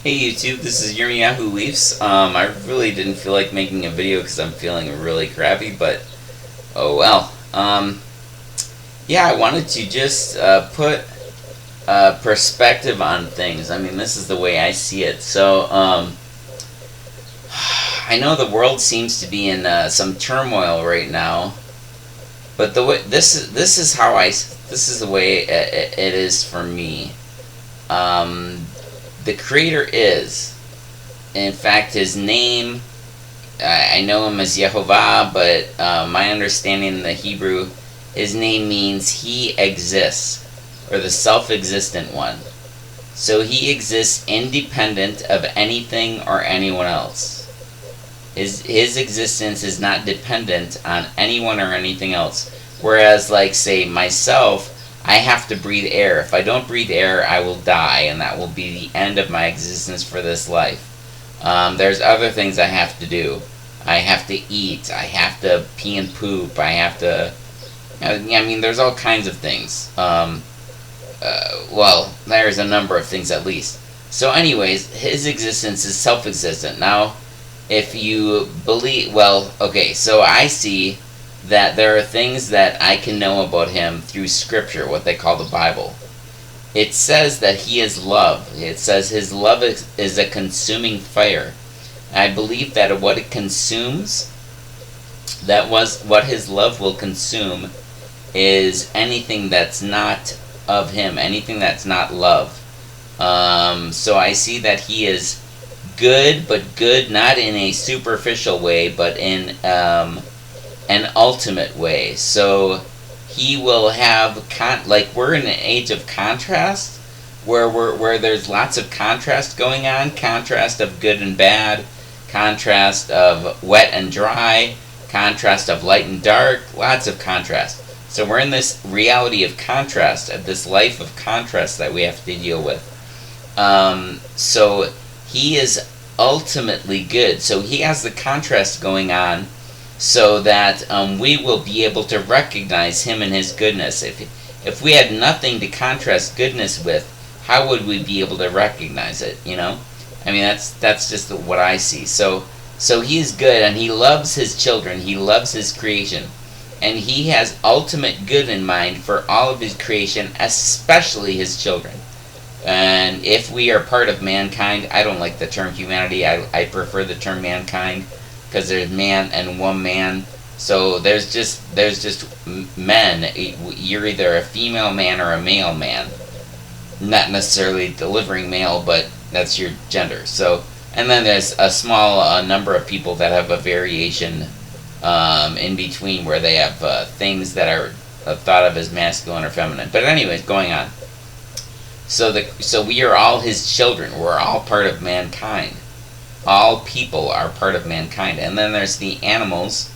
Hey YouTube, this is Yirmiyahu Leafs. I really didn't feel like making a video because I'm feeling really crappy, but oh well. Yeah, I wanted to just put perspective on things. I mean, this is the way I see it. I know the world seems to be in some turmoil right now, but the way this is how this is the way it is for me. Um, the Creator is. In fact, his name, I know him as Yehovah, but my understanding in the Hebrew, his name means he exists, or the self-existent one. So he exists independent of anything or anyone else. His existence is not dependent on anyone or anything else. Whereas, like, say, myself, I have to breathe air. If I don't breathe air, I will die, and that will be the end of my existence for this life. There's other things I have to do. I have to eat. I have to pee and poop. I have to. I mean, there's all kinds of things. Well, there's a number of things at least. So, anyways, his existence is self existent. Now, if you believe. Well, okay, so I see that there are things that I can know about him through Scripture, what they call the Bible. It says that he is love. It says his love is a consuming fire. I believe that what it consumes, that was what his love will consume, is anything that's not of him, anything that's not love. So I see that he is good, but good not in a superficial way, but in an ultimate way. So he will have like we're in an age of contrast, where there's lots of contrast going on, contrast of good and bad, contrast of wet and dry, contrast of light and dark, lots of contrast. So we're in this reality of contrast, of this life of contrast that we have to deal with. So he is ultimately good. So he has the contrast going on, so that we will be able to recognize him and his goodness. If we had nothing to contrast goodness with, how would we be able to recognize it? You know, I mean that's just what I see. So he is good, and he loves his children. He loves his creation, and he has ultimate good in mind for all of his creation, especially his children. And if we are part of mankind, I don't like the term humanity. I prefer the term mankind, because there's man and woman. So there's just men. You're either a female man or a male man. Not necessarily delivering male, but that's your gender. So, and then there's a small number of people that have a variation in between, where they have things that are thought of as masculine or feminine. But anyways, going on. So we are all his children. We're all part of mankind. All people are part of mankind. And then there's the animals,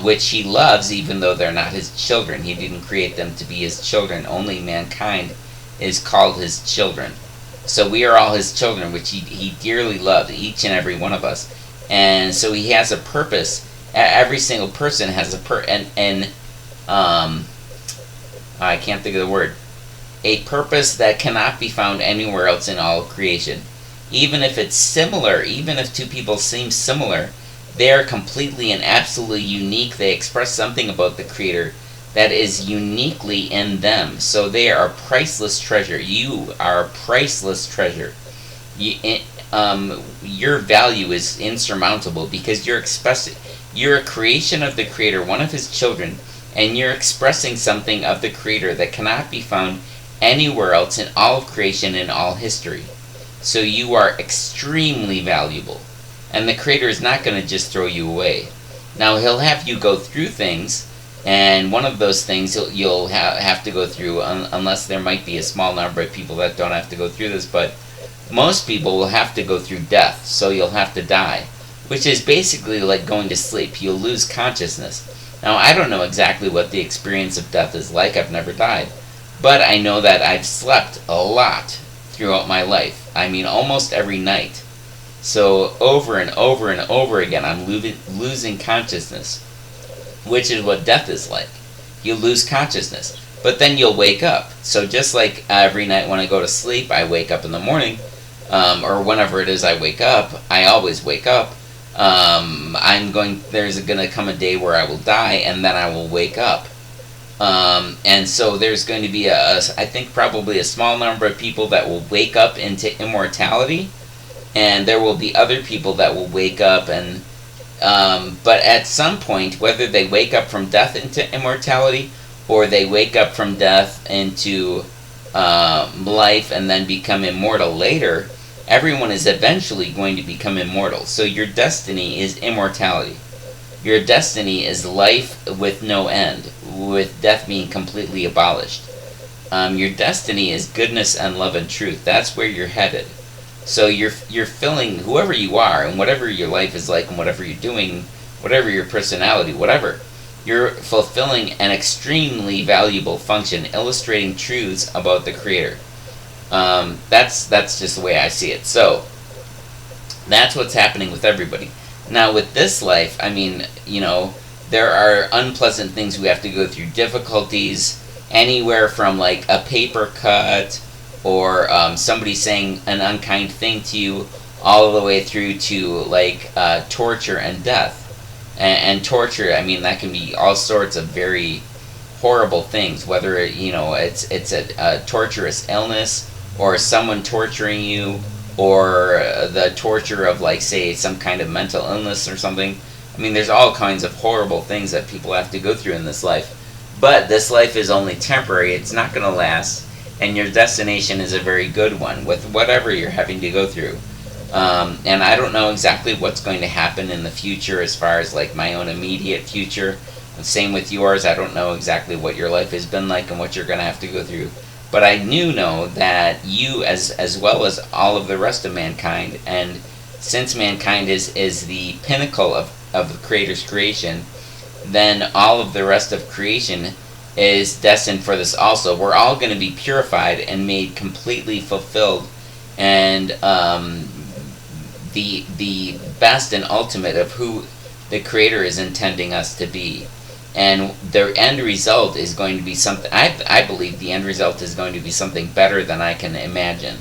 which he loves, even though they're not his children. He didn't create them to be his children. Only mankind is called his children. So we are all his children, which he dearly loved, each and every one of us. And so he has a purpose. Every single person has I can't think of the word. A purpose that cannot be found anywhere else in all creation. Even if it's similar, even if two people seem similar, they are completely and absolutely unique. They express something about the Creator that is uniquely in them. So they are a priceless treasure. You are a priceless treasure. Your value is insurmountable, because you're a creation of the Creator, one of his children, and you're expressing something of the Creator that cannot be found anywhere else in all of creation, in all history. So you are extremely valuable. And the Creator is not going to just throw you away. Now, he'll have you go through things, and one of those things you'll have to go through, unless there might be a small number of people that don't have to go through this, but most people will have to go through death, so you'll have to die, which is basically like going to sleep. You'll lose consciousness. Now, I don't know exactly what the experience of death is like. I've never died. But I know that I've slept a lot throughout my life. I mean, almost every night. So over and over and over again, I'm losing consciousness, which is what death is like. You lose consciousness, but then you'll wake up. So just like every night when I go to sleep, I wake up in the morning, or whenever it is I wake up, I always wake up. There's gonna come a day where I will die, and then I will wake up. And so there's going to be I think probably a small number of people that will wake up into immortality, and there will be other people that will wake up but at some point, whether they wake up from death into immortality, or they wake up from death into life and then become immortal later, everyone is eventually going to become immortal. So your destiny is immortality. Your destiny is life with no end, with death being completely abolished. Your destiny is goodness and love and truth. That's where you're headed. So you're filling whoever you are and whatever your life is like and whatever you're doing, whatever your personality, whatever. You're fulfilling an extremely valuable function, illustrating truths about the Creator. That's just the way I see it. So that's what's happening with everybody. Now with this life, I mean, there are unpleasant things we have to go through, difficulties, anywhere from like a paper cut, or somebody saying an unkind thing to you, all the way through to like torture and death. And torture, I mean, that can be all sorts of very horrible things, whether it's a torturous illness, or someone torturing you, or the torture of, like, say, some kind of mental illness or something. I mean, there's all kinds of horrible things that people have to go through in this life. But this life is only temporary. It's not going to last. And your destination is a very good one with whatever you're having to go through. And I don't know exactly what's going to happen in the future as far as, like, my own immediate future. Same with yours. I don't know exactly what your life has been like and what you're going to have to go through. But I do know that you, as well as all of the rest of mankind, and since mankind is the pinnacle of the Creator's creation, then all of the rest of creation is destined for this also. We're all going to be purified and made completely fulfilled, and the best and ultimate of who the Creator is intending us to be. And the end result is going to be something, I believe the end result is going to be something better than I can imagine.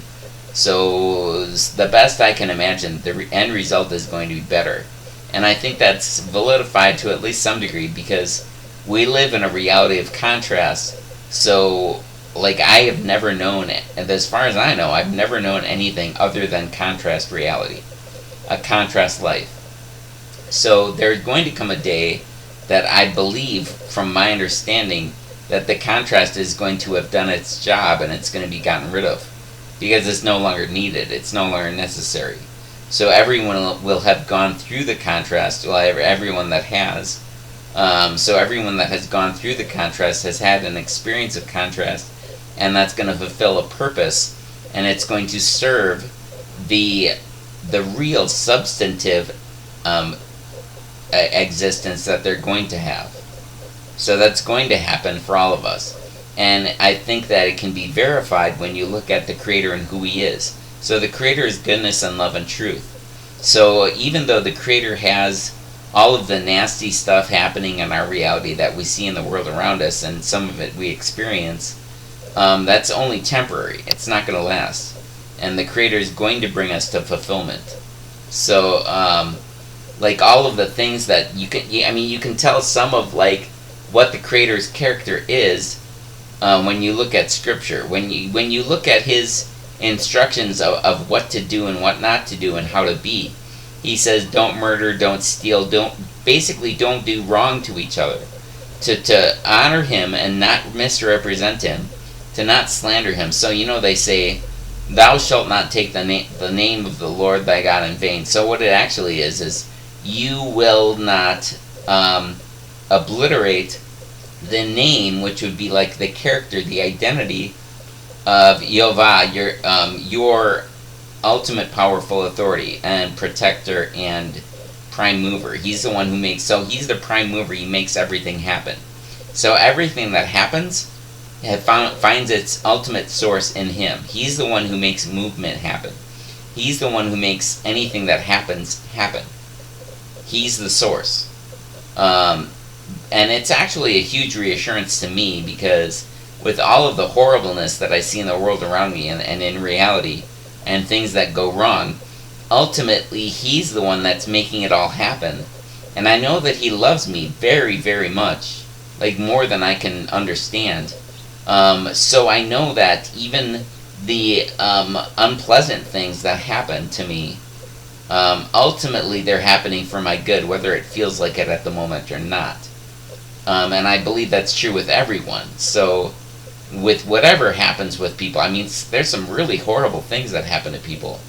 So the best I can imagine, the end result is going to be better. And I think that's validified to at least some degree, because we live in a reality of contrast. So, like, I have never known, as far as I know, I've never known anything other than contrast reality, a contrast life. So there's going to come a day that I believe, from my understanding, that the contrast is going to have done its job and it's going to be gotten rid of, because it's no longer needed, it's no longer necessary. So everyone will have gone through the contrast, well, everyone that has. So everyone that has gone through the contrast has had an experience of contrast, and that's going to fulfill a purpose, and it's going to serve the real substantive existence that they're going to have. So that's going to happen for all of us. And I think that it can be verified when you look at the Creator and who He is. So the Creator is goodness and love and truth. So even though the Creator has all of the nasty stuff happening in our reality that we see in the world around us, and some of it we experience, that's only temporary. It's not going to last. And the Creator is going to bring us to fulfillment. So, like, all of the things that you can tell some of, like, what the Creator's character is when you look at Scripture. When you look at His instructions of what to do and what not to do and how to be. He says, don't murder, don't steal, don't do wrong to each other. To honor Him and not misrepresent Him. To not slander Him. So, they say, thou shalt not take the name of the Lord thy God in vain. So what it actually is you will not obliterate the name, which would be like the character, the identity of Yehovah, your ultimate powerful authority and protector and prime mover. He's the one who makes, so He's the prime mover. He makes everything happen. So everything that happens finds its ultimate source in Him. He's the one who makes movement happen. He's the one who makes anything that happens happen. He's the source. And it's actually a huge reassurance to me, because with all of the horribleness that I see in the world around me and in reality, and things that go wrong, ultimately he's the one that's making it all happen. And I know that he loves me very, very much, like more than I can understand. So I know that even the unpleasant things that happen to me, ultimately they're happening for my good, whether it feels like it at the moment or not. And I believe that's true with everyone. So with whatever happens with people, I mean, there's some really horrible things that happen to people,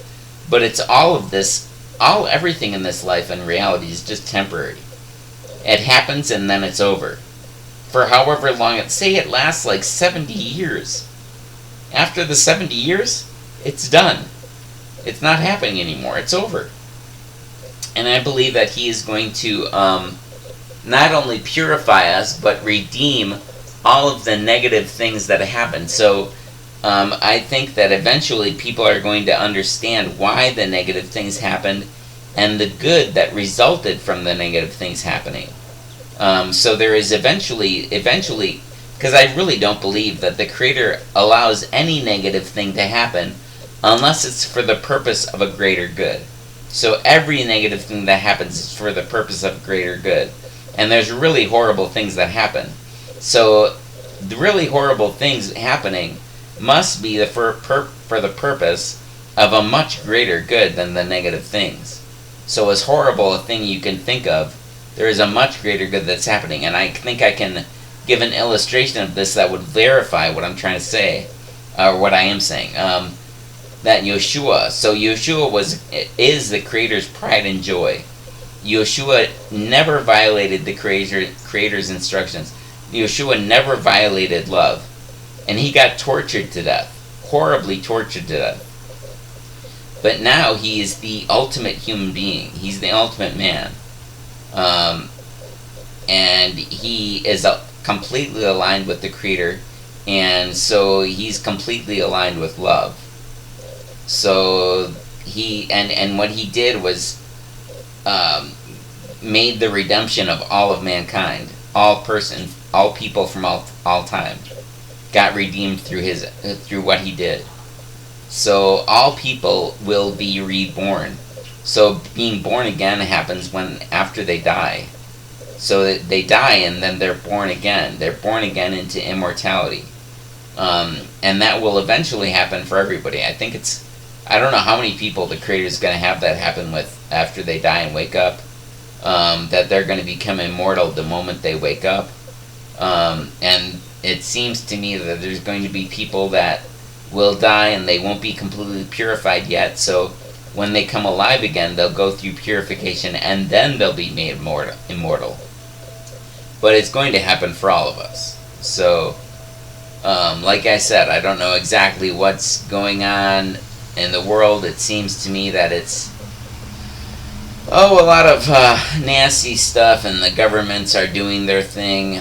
but it's all of this, everything in this life and reality is just temporary. It happens and then it's over. For however long say it lasts like 70 years. After the 70 years, it's done. It's not happening anymore. It's over. And I believe that he is going to not only purify us, but redeem all of the negative things that happen. So I think that eventually people are going to understand why the negative things happened and the good that resulted from the negative things happening. So there is eventually, because I really don't believe that the Creator allows any negative thing to happen unless it's for the purpose of a greater good. So every negative thing that happens is for the purpose of greater good. And there's really horrible things that happen. So the really horrible things happening must be for the purpose of a much greater good than the negative things. So as horrible a thing you can think of, there is a much greater good that's happening. And I think I can give an illustration of this that would verify what I'm trying to say, or what I am saying. That Yeshua, so Yeshua is the Creator's pride and joy. Yeshua never violated the Creator's instructions. Yeshua never violated love. And he got tortured to death. Horribly tortured to death. But now he is the ultimate human being. He's the ultimate man. And he is completely aligned with the Creator. And so he's completely aligned with love. So he, and what he did was made the redemption of all of mankind. All people from all time got redeemed through what he did. So all people will be reborn. So being born again happens after they die. So they die and then they're born again. They're born again into immortality. And that will eventually happen for everybody. I don't know how many people the Creator is going to have that happen with after they die and wake up. That they're going to become immortal the moment they wake up. And it seems to me that there's going to be people that will die and they won't be completely purified yet. So when they come alive again, they'll go through purification and then they'll be made immortal. But it's going to happen for all of us. So, like I said, I don't know exactly what's going on in the world. It seems to me that it's a lot of nasty stuff, and the governments are doing their thing.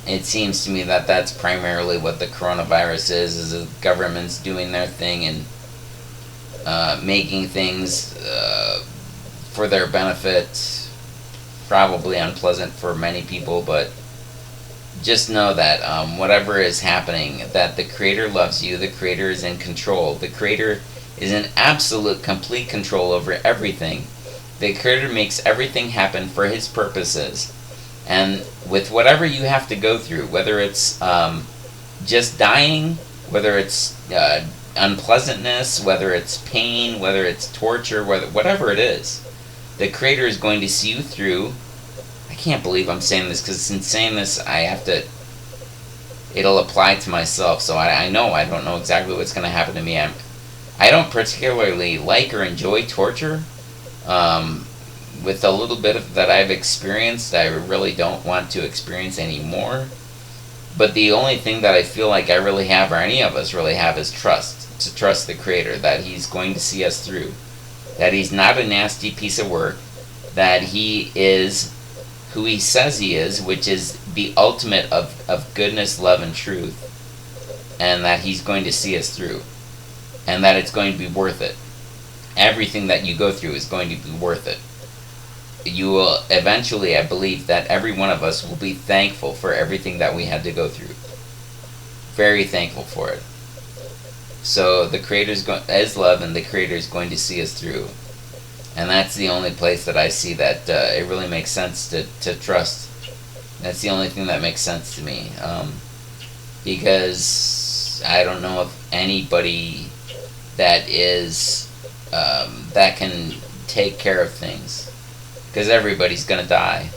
It seems to me that that's primarily what the coronavirus is the governments doing their thing and making things for their benefit. Probably unpleasant for many people, but just know that whatever is happening, that the Creator loves you. The Creator is in control. The Creator is in absolute, complete control over everything. The Creator makes everything happen for His purposes. And with whatever you have to go through, whether it's just dying, whether it's unpleasantness, whether it's pain, whether it's torture, whatever it is, the Creator is going to see you through. I can't believe I'm saying this, because in saying this, it'll apply to myself. So I know I don't know exactly what's going to happen to me. I don't particularly like or enjoy torture. With a little bit of that I've experienced, I really don't want to experience anymore. But the only thing that I feel like I really have, or any of us really have, is trust. To trust the Creator, that He's going to see us through. That He's not a nasty piece of work. That He is who He says He is, which is the ultimate of goodness, love, and truth. And that He's going to see us through. And that it's going to be worth it. Everything that you go through is going to be worth it. You will eventually, I believe, that every one of us will be thankful for everything that we had to go through. Very thankful for it. So the Creator is love, and the Creator is going to see us through. And that's the only place that I see that it really makes sense to trust. That's the only thing that makes sense to me. Because I don't know of anybody that is that can take care of things. Because everybody's going to die.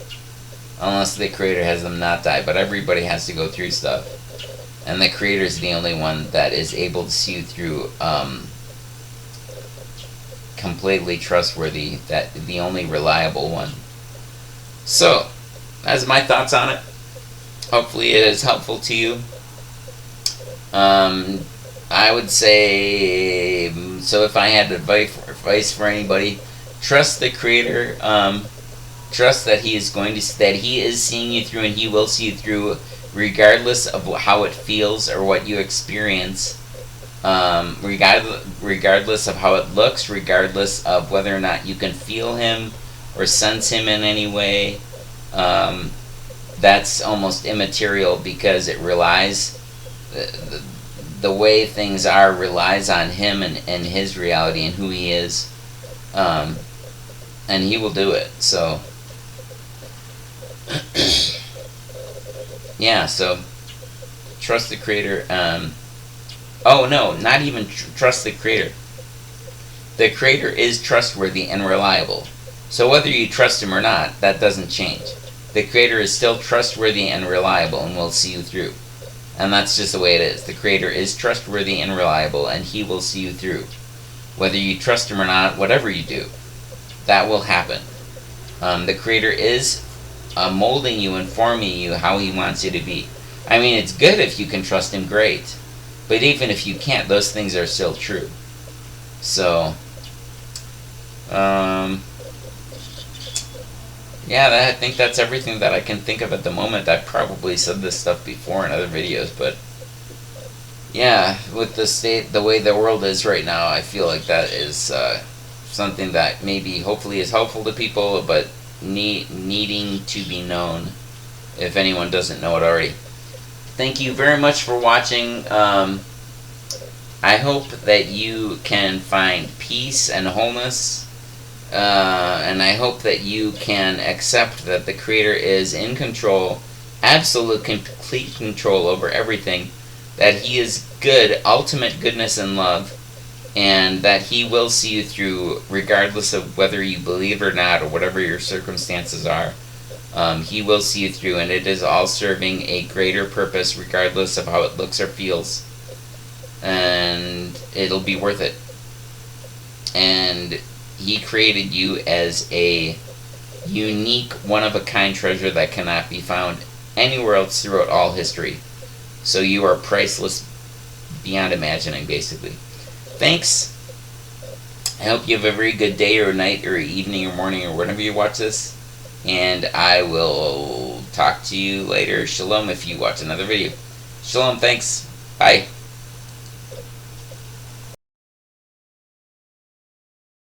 Unless the Creator has them not die. But everybody has to go through stuff. And the Creator is the only one that is able to see you through completely trustworthy, that the only reliable one. So, that's my thoughts on it. Hopefully it is helpful to you. I would say, so if I had advice for anybody, trust the Creator. Trust that He is that He is seeing you through, and He will see you through, regardless of how it feels or what you experience. Regardless of how it looks, regardless of whether or not you can feel Him or sense Him in any way. That's almost immaterial, because it relies, the way things are relies on Him and His reality and who He is. And He will do it. So yeah, so trust the Creator. Oh no, not even trust the Creator. The Creator is trustworthy and reliable. So whether you trust Him or not, that doesn't change. The Creator is still trustworthy and reliable and will see you through. And that's just the way it is. The Creator is trustworthy and reliable, and He will see you through. Whether you trust Him or not, whatever you do, that will happen. The Creator is molding you and forming you how He wants you to be. I mean, it's good if you can trust Him, great. But even if you can't, those things are still true. So, yeah, I think that's everything that I can think of at the moment. I've probably said this stuff before in other videos, but yeah, with the way the world is right now, I feel like that is something that maybe, hopefully, is helpful to people, but needing to be known if anyone doesn't know it already. Thank you very much for watching. I hope that you can find peace and wholeness. And I hope that you can accept that the Creator is in control, absolute, complete control over everything, that He is good, ultimate goodness and love, and that He will see you through regardless of whether you believe or not, or whatever your circumstances are. He will see you through, and it is all serving a greater purpose regardless of how it looks or feels. And it'll be worth it. And He created you as a unique, one-of-a-kind treasure that cannot be found anywhere else throughout all history. So you are priceless beyond imagining, basically. Thanks. I hope you have a very good day or night or evening or morning or whenever you watch this. And I will talk to you later. Shalom if you watch another video. Shalom, thanks. Bye.